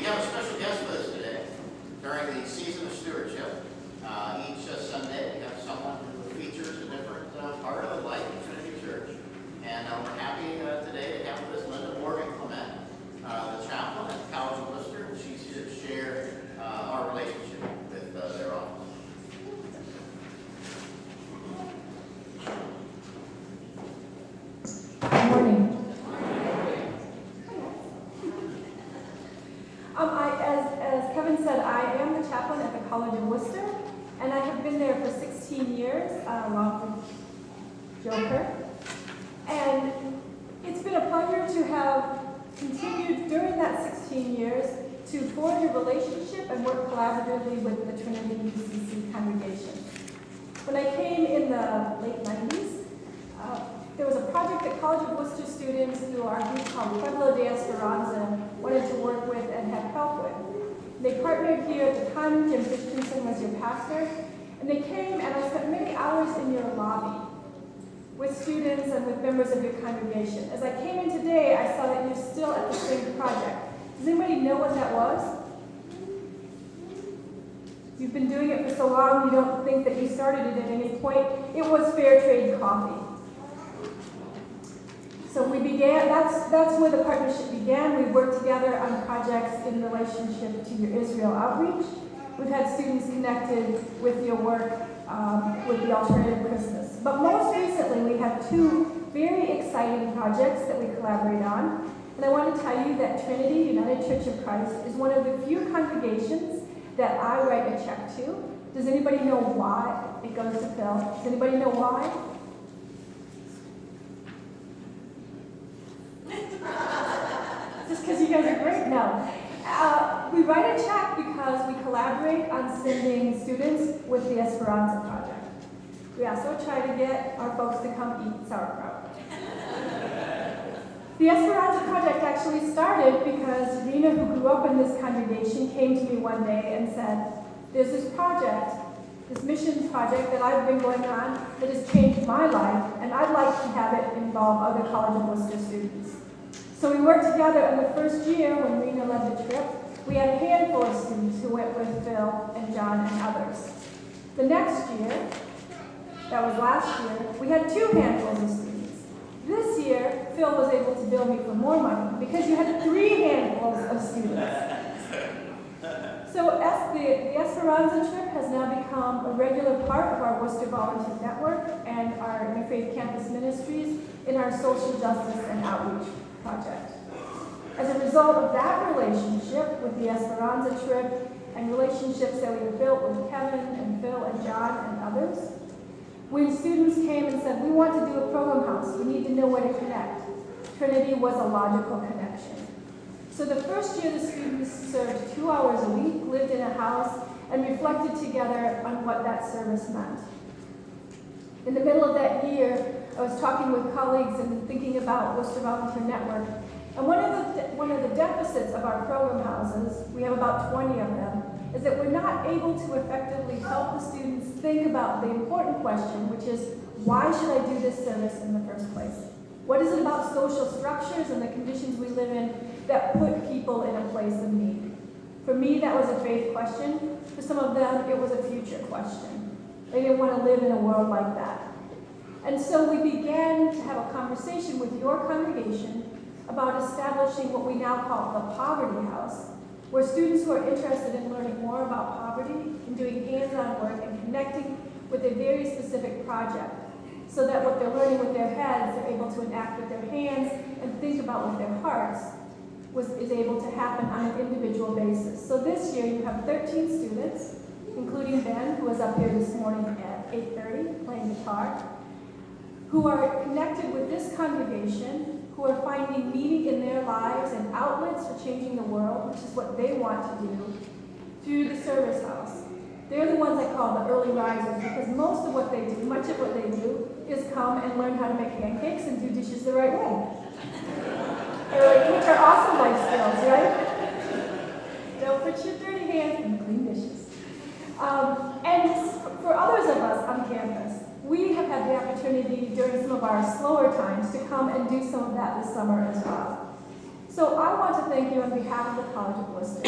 have a special guest with us today. During the season of stewardship, each Sunday we have someone who features a different part of the life of Trinity Church. And we're happy today to have with us Linda Clement, the chaplain at the College of Worcester. She's here to share our relationship with their office. Good morning. As Kevin said, I am the chaplain at the College of Worcester, and I have been there for 16 years, along with Joker. And it's been a pleasure to have continued during that 16 years to forge a relationship and work collaboratively with the Trinity UCC congregation. When I came in the late 90s, there was a project that College of Worcester students through our group called Pueblo de Esperanza wanted to work with and have help with. They partnered here at the time. Jim Christensen was your pastor, and they came, and I spent many hours in your lobby with students and with members of your congregation. As I came in today, I saw that you're still at the same project. Does anybody know what that was? You've been doing it for so long, you don't think that you started it at any point. It was Fair Trade Coffee. So we began, that's where the partnership began. We worked together on projects in relationship to your Israel outreach. We've had students connected with your work with the Alternative Christmas. But most recently, we have two very exciting projects that we collaborate on. And I want to tell you that Trinity United Church of Christ is one of the few congregations that I write a check to. Does anybody know why it goes to Phil? Does anybody know why? Just because you guys are great? No. We write a check because we collaborate on sending students with the Esperanza Project. We also try to get our folks to come eat sauerkraut. The Esperanza Project actually started because Rena, who grew up in this congregation, came to me one day and said, there's this project, this missions project that I've been going on that has changed my life, and I'd like to have it involve other College of Worcester students. So we worked together in the first year when Rena led the trip. We had a handful of students who went with Phil and John and others. The next year, that was last year, we had two handfuls of students. This year, Phil was able to bill me for more money because you had three handfuls of students. So the Esperanza trip has now become a regular part of our Worcester Volunteer Network and our Interfaith Campus Ministries in our social justice and outreach project. As a result of that relationship with the Esperanza trip and relationships that we have built with Kevin and Phil and John and others, when students came and said, we want to do a program house, we need to know where to connect, Trinity was a logical connection. So the first year the students served 2 hours a week, lived in a house, and reflected together on what that service meant. In the middle of that year, I was talking with colleagues and thinking about Worcester Volunteer Network. And one of the deficits of our program houses, we have about 20 of them, is that we're not able to effectively help the students think about the important question, which is, why should I do this service in the first place? What is it about social structures and the conditions we live in that put people in a place of need? For me, that was a faith question. For some of them, it was a future question. They didn't want to live in a world like that. And so we began to have a conversation with your congregation about establishing what we now call the Poverty House, where students who are interested in learning more about poverty and doing hands-on work and connecting with a very specific project, so that what they're learning with their heads, they're able to enact with their hands and think about with their hearts, is able to happen on an individual basis. So this year you have 13 students, including Ben, who was up here this morning at 8:30 playing guitar, who are connected with this congregation, who are finding meaning in their lives and outlets for changing the world, which is what they want to do, through the service house. They're the ones I call the early risers, because most of what they do, much of what they do, is come and learn how to make pancakes and do dishes the right way. Which are awesome life skills, right? Don't put your dirty hands in clean dishes. And for others of us on campus, we have had the opportunity during some of our slower times to come and do some of that this summer as well. So I want to thank you on behalf of the College of Worcester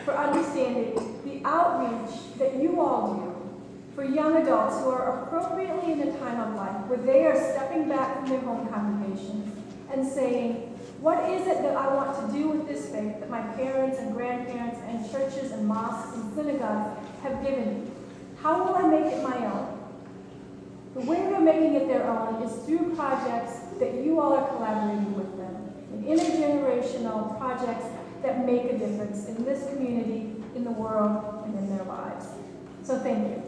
for understanding the outreach that you all do for young adults who are appropriately in a time of life where they are stepping back from their home congregations and saying, what is it that I want to do with this faith that my parents and grandparents and churches and mosques and synagogues have given me? How will I make it my own? The way they're making it their own is through projects that you all are collaborating with them, in intergenerational projects that make a difference in this community, in the world, and in their lives. So thank you.